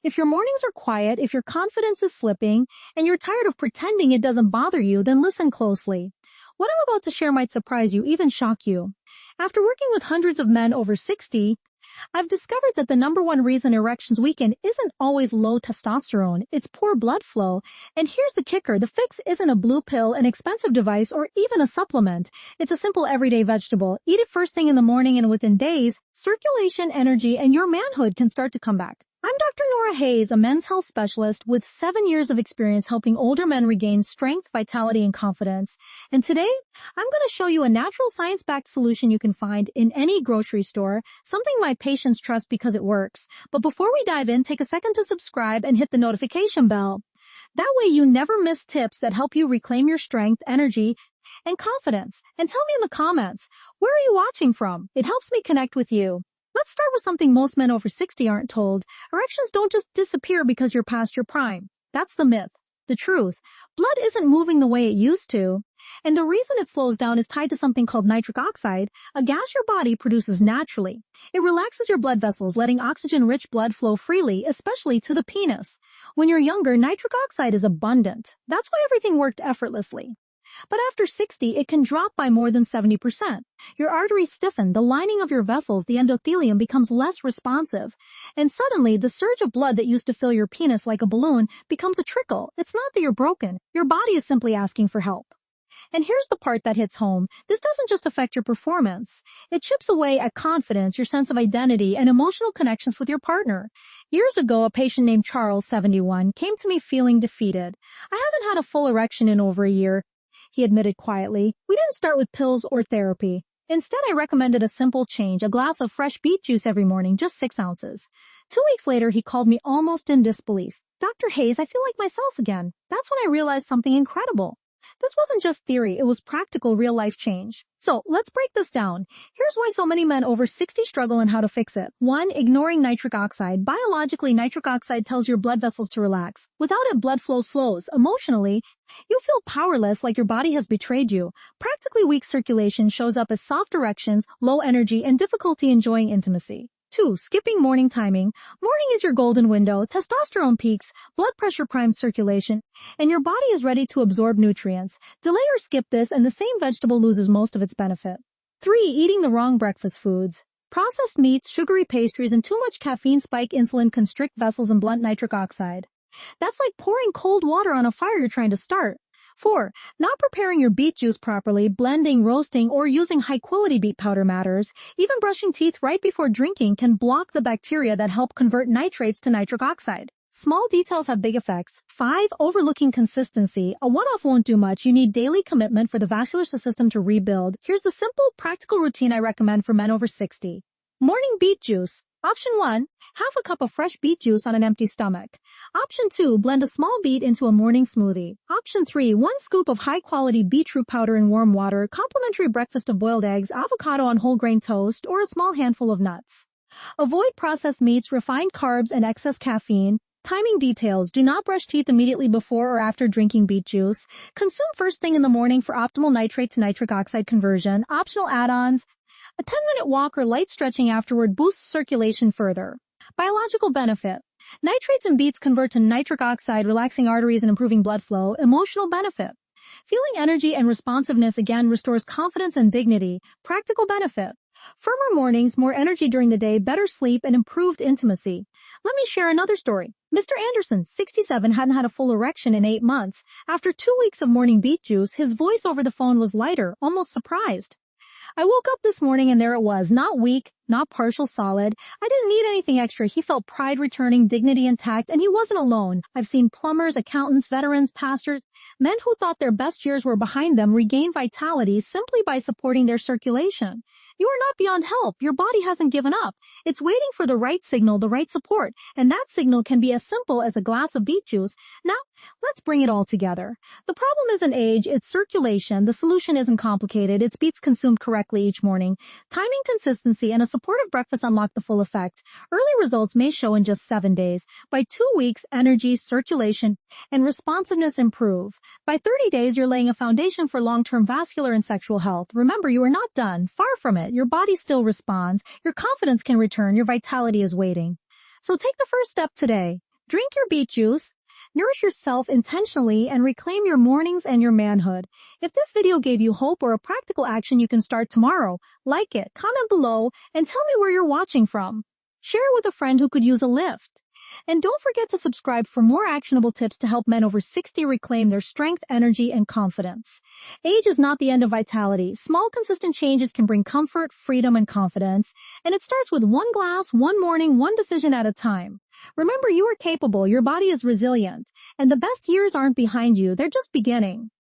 If your mornings are quiet, if your confidence is slipping, and you're tired of pretending it doesn't bother you, then listen closely. What I'm about to share might surprise you, even shock you. After working with hundreds of men over 60, I've discovered that the number one reason erections weaken isn't always low testosterone, it's poor blood flow. And here's the kicker, the fix isn't a blue pill, an expensive device, or even a supplement. It's a simple everyday vegetable. Eat it first thing in the morning and within days, circulation, energy, and your manhood can start to come back. I'm Dr. Nora Hayes, a men's health specialist with 7 years of experience helping older men regain strength, vitality, and confidence. And today, I'm going to show you a natural science-backed solution you can find in any grocery store, something my patients trust because it works. But before we dive in, take a second to subscribe and hit the notification bell. That way you never miss tips that help you reclaim your strength, energy, and confidence. And tell me in the comments, where are you watching from? It helps me connect with you. Let's start with something most men over 60 aren't told. Erections don't just disappear because you're past your prime. That's the myth. The truth, blood isn't moving the way it used to. And the reason it slows down is tied to something called nitric oxide, a gas your body produces naturally. It relaxes your blood vessels, letting oxygen-rich blood flow freely, especially to the penis. When you're younger, nitric oxide is abundant. That's why everything worked effortlessly. But after 60, it can drop by more than 70%. Your arteries stiffen, the lining of your vessels, the endothelium becomes less responsive. And suddenly, the surge of blood that used to fill your penis like a balloon becomes a trickle. It's not that you're broken. Your body is simply asking for help. And here's the part that hits home. This doesn't just affect your performance. It chips away at confidence, your sense of identity, and emotional connections with your partner. Years ago, a patient named Charles, 71, came to me feeling defeated. I haven't had a full erection in over a year, he admitted quietly. We didn't start with pills or therapy. Instead, I recommended a simple change, a glass of fresh beet juice every morning, just 6 ounces. 2 weeks later, he called me almost in disbelief. Dr. Hayes, I feel like myself again. That's when I realized something incredible. This wasn't just theory, it was practical real-life change. So, let's break this down. Here's why so many men over 60 struggle and how to fix it. 1. Ignoring nitric oxide. Biologically, nitric oxide tells your blood vessels to relax. Without it, blood flow slows. Emotionally, you feel powerless, like your body has betrayed you. Practically weak circulation shows up as soft erections, low energy, and difficulty enjoying intimacy. 2. Skipping morning timing. Morning is your golden window, testosterone peaks, blood pressure primes circulation, and your body is ready to absorb nutrients. Delay or skip this and the same vegetable loses most of its benefit. 3. Eating the wrong breakfast foods. Processed meats, sugary pastries, and too much caffeine spike insulin, constrict vessels, and blunt nitric oxide. That's like pouring cold water on a fire you're trying to start. 4. Not preparing your beet juice properly, blending, roasting, or using high-quality beet powder matters. Even brushing teeth right before drinking can block the bacteria that help convert nitrates to nitric oxide. Small details have big effects. 5. Overlooking consistency. A one-off won't do much. You need daily commitment for the vascular system to rebuild. Here's the simple, practical routine I recommend for men over 60. Morning beet juice. Option 1, half a cup of fresh beet juice on an empty stomach. Option 2, blend a small beet into a morning smoothie. Option 3, 1 scoop of high-quality beetroot powder in warm water, complimentary breakfast of boiled eggs, avocado on whole grain toast, or a small handful of nuts. Avoid processed meats, refined carbs, and excess caffeine. Timing details. Do not brush teeth immediately before or after drinking beet juice. Consume first thing in the morning for optimal nitrate to nitric oxide conversion. Optional add-ons. A 10-minute walk or light stretching afterward boosts circulation further. Biological benefit. Nitrates in beets convert to nitric oxide, relaxing arteries and improving blood flow. Emotional benefit. Feeling energy and responsiveness again restores confidence and dignity. Practical benefit. Firmer mornings, more energy during the day, better sleep, and improved intimacy. Let me share another story. Mr. Anderson, 67, hadn't had a full erection in 8 months. After 2 weeks of morning beet juice, his voice over the phone was lighter, almost surprised. I woke up this morning and there it was, not weak, not partial solid. I didn't need anything extra. He felt pride returning, dignity intact, and he wasn't alone. I've seen plumbers, accountants, veterans, pastors, men who thought their best years were behind them regain vitality simply by supporting their circulation. You are not beyond help. Your body hasn't given up. It's waiting for the right signal, the right support, and that signal can be as simple as a glass of beet juice. Now, let's bring it all together. The problem isn't age, it's circulation. The solution isn't complicated. It's beets consumed correctly each morning. Timing, consistency, and a supportive breakfast unlock the full effect. Early results may show in just 7 days. By 2 weeks, energy, circulation, and responsiveness improve. By 30 days, you're laying a foundation for long-term vascular and sexual health. Remember, you are not done. Far from it. Your body still responds. Your confidence can return. Your vitality is waiting. So take the first step today. Drink your beet juice, nourish yourself intentionally, and reclaim your mornings and your manhood. If this video gave you hope or a practical action you can start tomorrow, like it, comment below, and tell me where you're watching from. Share it with a friend who could use a lift. And don't forget to subscribe for more actionable tips to help men over 60 reclaim their strength, energy, and confidence. Age is not the end of vitality. Small, consistent changes can bring comfort, freedom, and confidence. And it starts with one glass, one morning, one decision at a time. Remember, you are capable, your body is resilient, and the best years aren't behind you, they're just beginning.